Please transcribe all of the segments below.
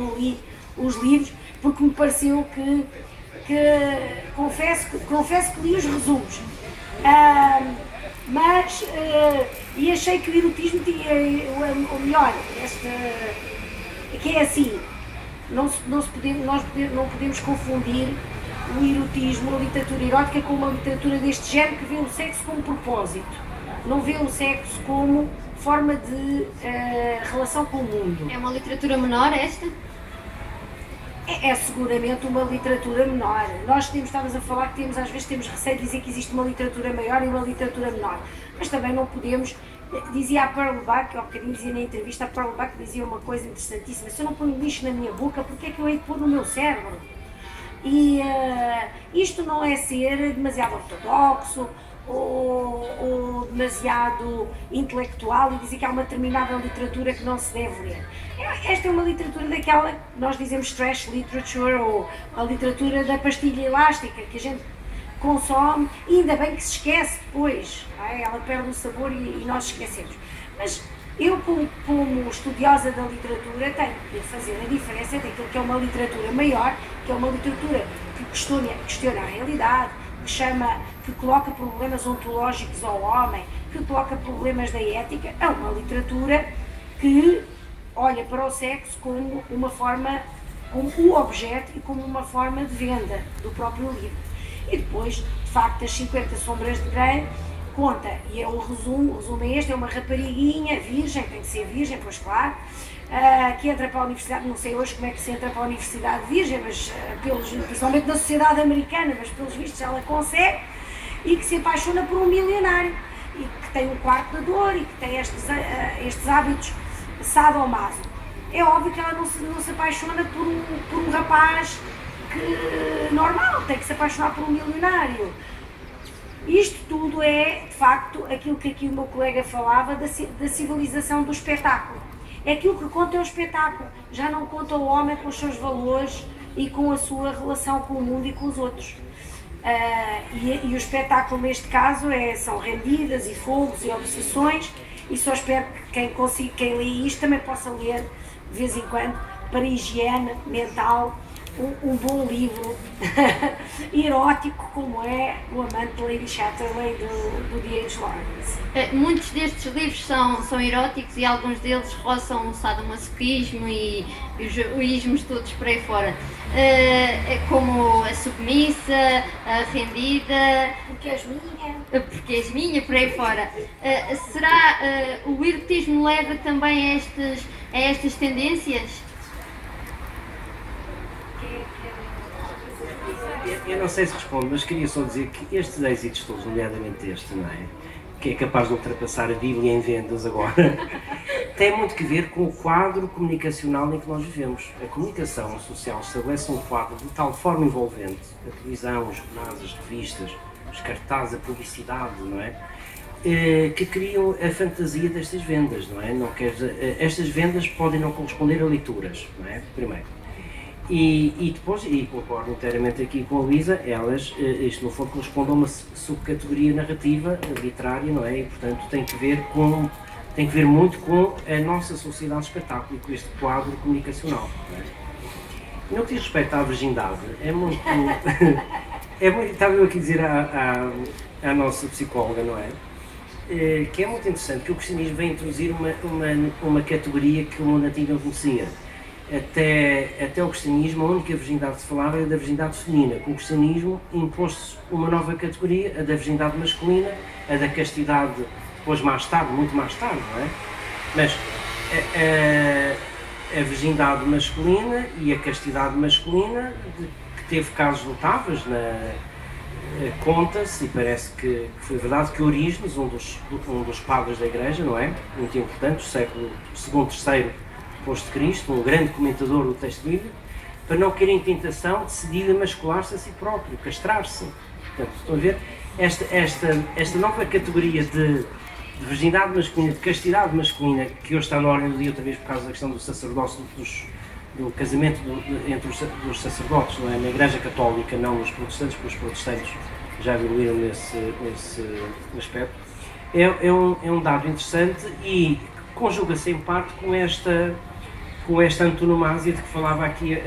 não li os livros, porque me pareceu que confesso que li os resumos. E achei que o erotismo tinha o melhor, que é assim, nós não podemos confundir o erotismo, a literatura erótica, com uma literatura deste género que vê o sexo como propósito, não vê o sexo como forma de relação com o mundo. É uma literatura menor esta? É seguramente uma literatura menor. Nós estávamos a falar que às vezes temos receio de dizer que existe uma literatura maior e uma literatura menor, mas também não podemos. Dizia a Pearl Buck, ao bocadinho dizia na entrevista, a Pearl Buck dizia uma coisa interessantíssima: se eu não ponho lixo na minha boca, porque é que eu hei de pôr no meu cérebro? E isto não é ser demasiado ortodoxo ou demasiado intelectual e dizer que há uma determinada literatura que não se deve ler. Esta é uma literatura daquela que nós dizemos trash literature, ou a literatura da pastilha elástica, que a gente consome e ainda bem que se esquece depois, ela perde o sabor e nós esquecemos. Mas eu, como estudiosa da literatura, tenho que fazer a diferença entre aquilo que é uma literatura maior, que é uma literatura que questiona a realidade, que coloca problemas ontológicos ao homem, que coloca problemas da ética. É uma literatura que olha para o sexo como uma forma, como o objeto e como uma forma de venda do próprio livro. E depois, de facto, as 50 Sombras de Grey conta, e é o resumo é este: é uma rapariguinha virgem, tem que ser virgem, pois claro, que entra para a universidade, não sei hoje como é que se entra para a universidade virgem, mas principalmente na sociedade americana, mas pelos vistos ela consegue, e que se apaixona por um milionário, e que tem um quarto de dor, e que tem estes hábitos sadomaso. É óbvio que ela não se apaixona por um rapaz normal, tem que se apaixonar por um milionário. Isto tudo é, de facto, aquilo que aqui o meu colega falava da civilização do espetáculo. É aquilo que conta é o espetáculo, já não conta o homem com os seus valores e com a sua relação com o mundo e com os outros. E o espetáculo neste caso são rendidas e fogos e obsessões, e só espero que quem lê isto também possa ler de vez em quando, para higiene mental, um bom livro erótico como é O Amante de Lady Chatterley do D.H. Lawrence. Muitos destes livros são eróticos e alguns deles roçam o sadomasoquismo e os ismos todos por aí fora, como a submissa, a rendida, porque és minha, por aí fora. Será o erotismo leva também a estas tendências? Eu não sei se respondo, mas queria só dizer que estes êxitos todos, nomeadamente este, não é? Que é capaz de ultrapassar a Bíblia em vendas agora, tem muito que ver com o quadro comunicacional em que nós vivemos. A comunicação social estabelece um quadro de tal forma envolvente, a televisão, os jornais, as revistas, os cartazes, a publicidade, não é? Que criam a fantasia destas vendas, não é? Estas vendas podem não corresponder a leituras, não é? Primeiro. E depois, e concordo inteiramente aqui com a Luísa, isto no fundo corresponde a uma subcategoria narrativa literária, não é? E portanto tem que ver muito com a nossa sociedade de espetáculo e com este quadro comunicacional, não é? No que diz respeito à virgindade, é muito estava eu aqui a dizer à nossa psicóloga, não é? Que é muito interessante que o cristianismo vem introduzir uma categoria que o mundo antigo não conhecia. Até o cristianismo, a única virgindade que se falava era da virgindade feminina. Com o cristianismo impôs-se uma nova categoria, a da virgindade masculina, a da castidade, depois mais tarde, muito mais tarde, não é? Mas a virgindade masculina e a castidade masculina, que teve casos notáveis, conta-se, e parece que foi verdade, que Orígenes, um dos padres da Igreja, não é? Muito importante, do século II, III depois de Cristo, um grande comentador do texto bíblico, para não cair em tentação, decidir emascular-se a si próprio, castrar-se. Portanto, estão a ver? Esta nova categoria de virgindade masculina, de castidade masculina, que hoje está na ordem do dia, outra vez por causa da questão do sacerdócio, do casamento entre os sacerdotes, não é? Na Igreja Católica, não nos protestantes, porque os protestantes já evoluíram nesse aspecto. É um dado interessante e conjuga-se em parte com com esta antonomasia de que falava aqui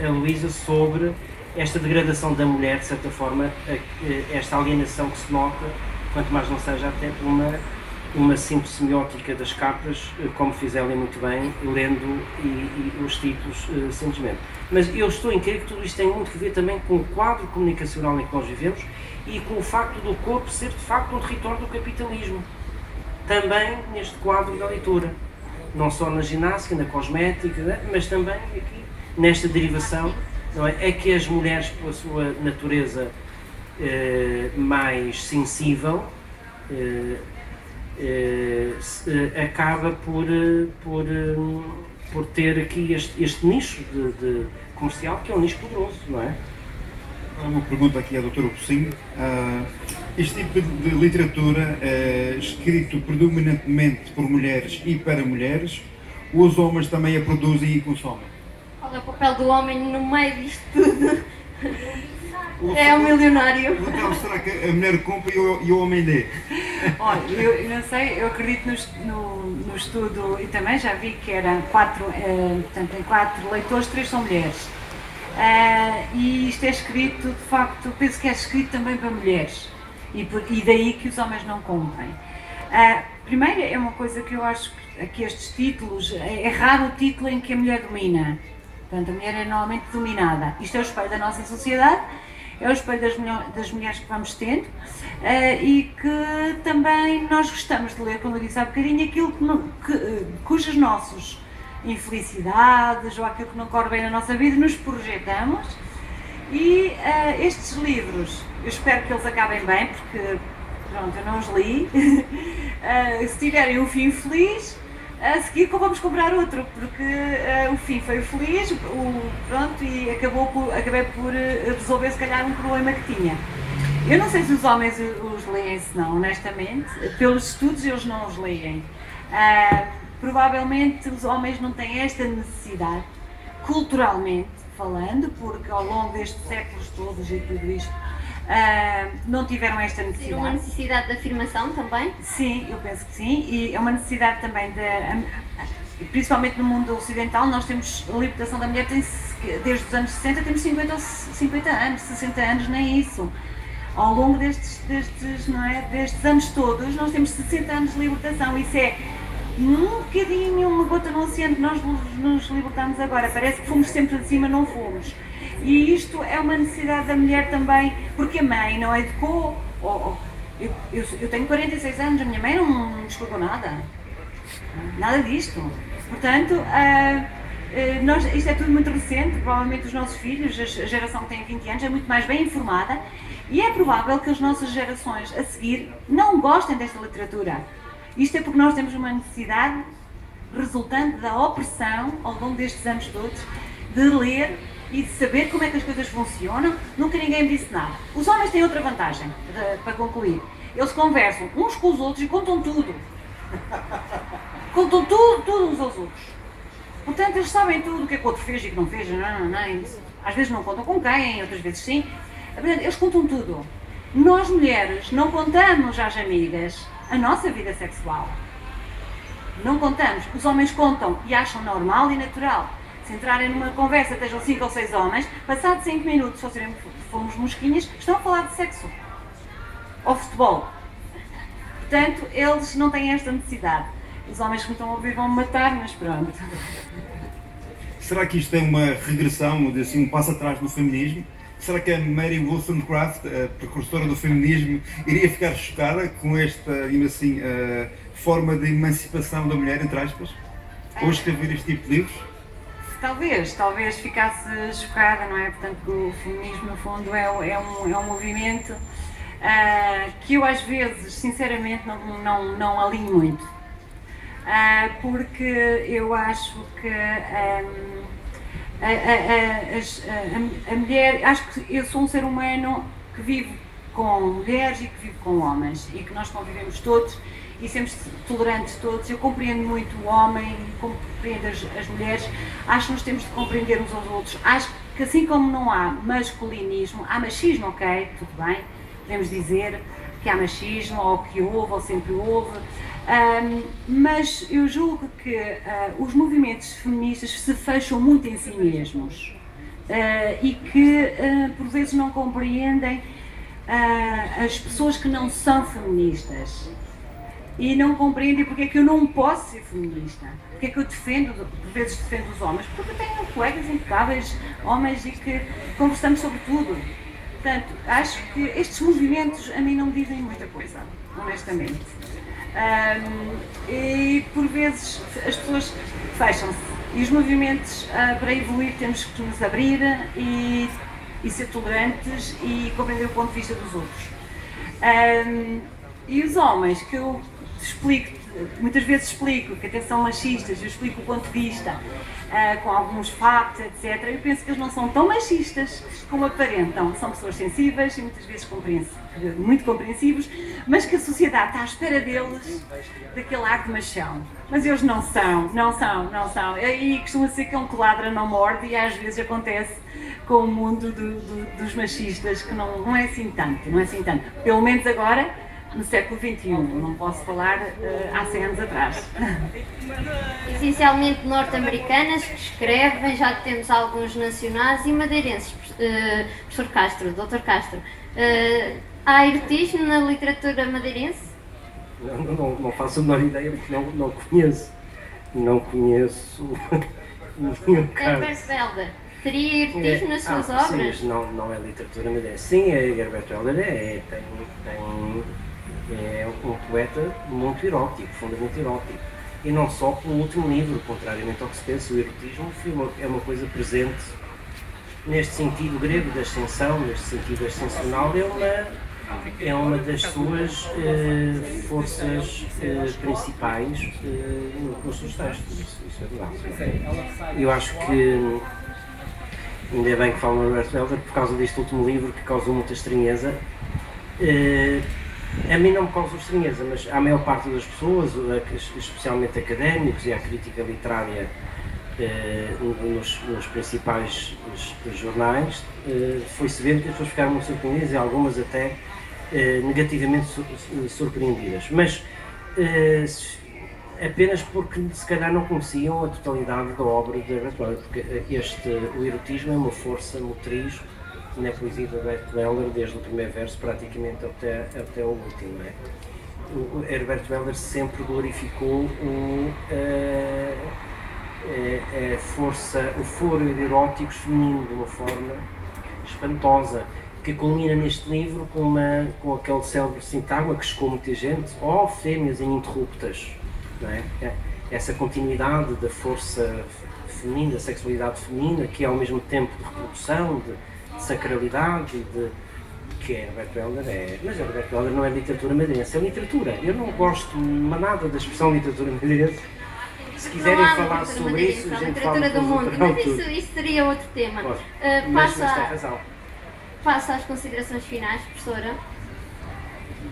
a Luísa sobre esta degradação da mulher, de certa forma, esta alienação que se nota, quanto mais não seja até por uma simples semiótica das capas, como fiz ela muito bem, lendo os títulos simplesmente. Mas eu estou em crer que tudo isto tem muito que ver também com o quadro comunicacional em que nós vivemos e com o facto do corpo ser de facto um território do capitalismo. Também neste quadro da leitura. Não só na ginástica, na cosmética, né? Mas também aqui nesta derivação, não é? É que as mulheres, pela sua natureza mais sensível, acaba por ter aqui este nicho de comercial, que é um nicho poderoso, não é? Uma pergunta aqui à doutora Pocinho. Este tipo de literatura é escrito predominantemente por mulheres e para mulheres, ou os homens também a produzem e consomem? Qual é o papel do homem no meio disto tudo? É o milionário. Então, será que a mulher compra e o homem lê? Olha, eu não sei, eu acredito no estudo e também já vi que eram portanto, em 4 leitores, 3 são mulheres. E isto é escrito, de facto, penso que é escrito também para mulheres e daí que os homens não comprem. Primeiro, é uma coisa que eu acho que estes títulos, é raro o título em que a mulher domina. Portanto, a mulher é normalmente dominada. Isto é o espelho da nossa sociedade, é o espelho das mulheres que vamos tendo e que também nós gostamos de ler, como eu disse há bocadinho, aquilo cujas nossas infelicidades ou aquilo que não corre bem na nossa vida nos projetamos e estes livros, eu espero que eles acabem bem, porque pronto, eu não os li. Se tiverem um fim feliz, a seguir vamos comprar outro, porque o fim foi feliz, pronto, e acabei por resolver se calhar um problema que tinha. Eu não sei se os homens os leem, se não, honestamente, pelos estudos eles não os leem. Provavelmente os homens não têm esta necessidade, culturalmente falando, porque ao longo destes séculos todos e tudo isto, não tiveram esta necessidade. Uma necessidade de afirmação também? Sim, eu penso que sim, e é uma necessidade também principalmente no mundo ocidental, nós temos a libertação da mulher, desde os anos 60 temos 50 anos, 60 anos, nem isso. Ao longo destes anos todos, nós temos 60 anos de libertação, isso é um bocadinho, uma gota no oceano que nós nos libertamos agora, parece que fomos sempre acima, não fomos. E isto é uma necessidade da mulher também, porque a mãe não educou, eu tenho 46 anos, a minha mãe não me explicou nada disto. Portanto, isto é tudo muito recente, provavelmente os nossos filhos, a geração que tem 20 anos é muito mais bem informada e é provável que as nossas gerações a seguir não gostem desta literatura. Isto é porque nós temos uma necessidade resultante da opressão ao longo destes anos todos de ler e de saber como é que as coisas funcionam. Nunca ninguém me disse nada. Os homens têm outra vantagem, para concluir. Eles conversam uns com os outros e contam tudo. Contam tudo uns aos outros. Portanto, eles sabem tudo o que é que o outro fez e o que não fez. Às vezes não contam com quem, outras vezes sim. Portanto, eles contam tudo. Nós, mulheres, não contamos às amigas a nossa vida sexual. Não contamos. Os homens contam e acham normal e natural. Se entrarem numa conversa, estejam 5 ou 6 homens, passados 5 minutos, se formos mosquinhas, estão a falar de sexo. Ou futebol. Portanto, eles não têm esta necessidade. Os homens que me estão a ouvir vão-me matar, mas pronto. Será que isto é uma regressão, assim, um passo atrás no feminismo? Será que a Mary Wollstonecraft, a precursora do feminismo, iria ficar chocada com esta, digamos assim, forma de emancipação da mulher, entre aspas? Ou escrever este tipo de livros? Talvez ficasse chocada, não é? Portanto, o feminismo, no fundo, é um movimento que eu, às vezes, sinceramente, não alinho muito. Porque eu acho que a mulher, acho que eu sou um ser humano que vive com mulheres e que vive com homens e que nós convivemos todos e somos tolerantes todos. Eu compreendo muito o homem, compreendo as mulheres, acho que nós temos de compreender uns aos outros. Acho que assim como não há masculinismo, há machismo, ok, tudo bem, podemos dizer que há machismo ou que houve ou sempre houve, Mas eu julgo que os movimentos feministas se fecham muito em si mesmos e que por vezes não compreendem as pessoas que não são feministas e não compreendem porque é que eu não posso ser feminista, porque é que eu defendo, por vezes defendo os homens, porque eu tenho colegas impecáveis, homens, e que conversamos sobre tudo. Portanto, acho que estes movimentos a mim não me dizem muita coisa, honestamente. E por vezes as pessoas fecham-se e os movimentos para evoluir temos que nos abrir e ser tolerantes e compreender o ponto de vista dos outros. E os homens, que eu explico, muitas vezes explico que até são machistas, eu explico o ponto de vista com alguns factos, etc. Eu penso que eles não são tão machistas como aparentam. São pessoas sensíveis e muitas vezes muito compreensivos, mas que a sociedade está à espera deles, daquele ar de machão. Mas eles não são. E costuma ser que um que ladra não morde, e às vezes acontece com o mundo dos machistas, que não é assim tanto, Pelo menos agora, no século XXI, não posso falar há 100 anos atrás. Essencialmente norte-americanas que escrevem, já temos alguns nacionais e madeirenses. Professor Castro, Dr. Castro, há erotismo na literatura madeirense? Não faço a menor ideia, porque não conheço nenhum caso. Herbert Welder, teria erotismo nas suas obras? Sim, mas não é literatura madeirense. Sim, Herbert Welder é um poeta muito erótico, profundamente erótico. E não só pelo último livro, contrariamente ao que se pensa, o erotismo é uma coisa presente neste sentido grego da ascensão, neste sentido ascensional, é uma das suas forças principais nos seus textos. Isso é verdade. Eu acho que, ainda bem que falo no Herbert Welder, por causa deste último livro que causou muita estranheza. A mim não me causa estranheza, mas à maior parte das pessoas, especialmente académicos e à crítica literária nos principais jornais, foi-se vendo que as pessoas ficaram muito surpreendidas e algumas até negativamente surpreendidas. Mas apenas porque se calhar não conheciam a totalidade da obra de Herbert Welder, porque o erotismo é uma força motriz na poesia de Herbert Welder, desde o primeiro verso praticamente até o último. Não é? O Herbert Welder sempre glorificou a força, o foro erótico feminino de uma forma espantosa, que culmina neste livro com aquele célebre sintagma que chocou muita gente: ó fêmeas ininterruptas. Não é? Essa continuidade da força feminina, da sexualidade feminina, que é ao mesmo tempo de reprodução, de sacralidade, que é Herbert Welder. Mas Herbert Welder não é literatura madeirense, é literatura. Eu não gosto nada da expressão literatura madeirense. Se quiserem falar sobre isso, a gente fala literatura do mundo, mas isso seria outro tema. Mas tem razão. Passa às considerações finais, professora.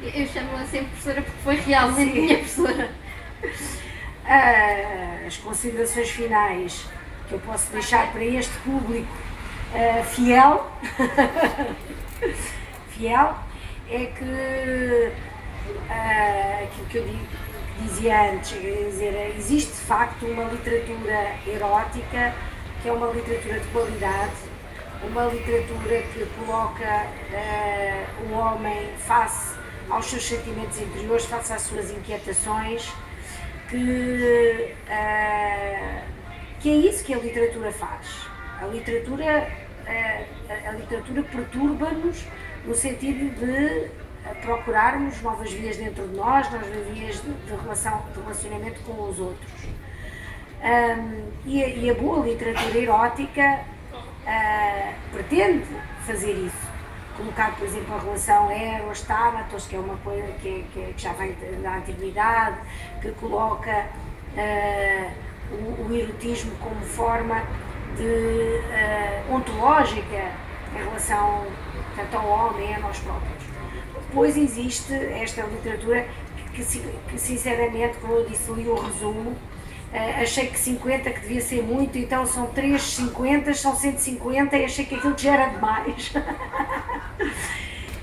Eu chamo-a sempre professora porque foi realmente minha professora. As considerações finais que eu posso deixar para este público fiel é que aquilo que eu dizia antes, existe de facto uma literatura erótica que é uma literatura de qualidade, uma literatura que coloca o homem face aos seus sentimentos interiores, face às suas inquietações, que é isso que a literatura faz. A literatura perturba-nos no sentido de procurarmos novas vias dentro de nós, novas vias de relacionamento com os outros. E a boa literatura erótica pretende fazer isso. Colocar, por exemplo, a relação Eros-Thanatos, que é uma coisa que já vem da antiguidade, que coloca o erotismo como forma ontológica em relação tanto ao homem e a nós próprios. Depois existe esta literatura que sinceramente, como eu disse, li o resumo, achei que 50 que devia ser muito, então são 3,50, são 150 e achei que aquilo já era demais.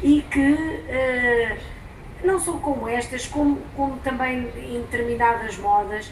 E que não só como estas, como também em determinadas modas,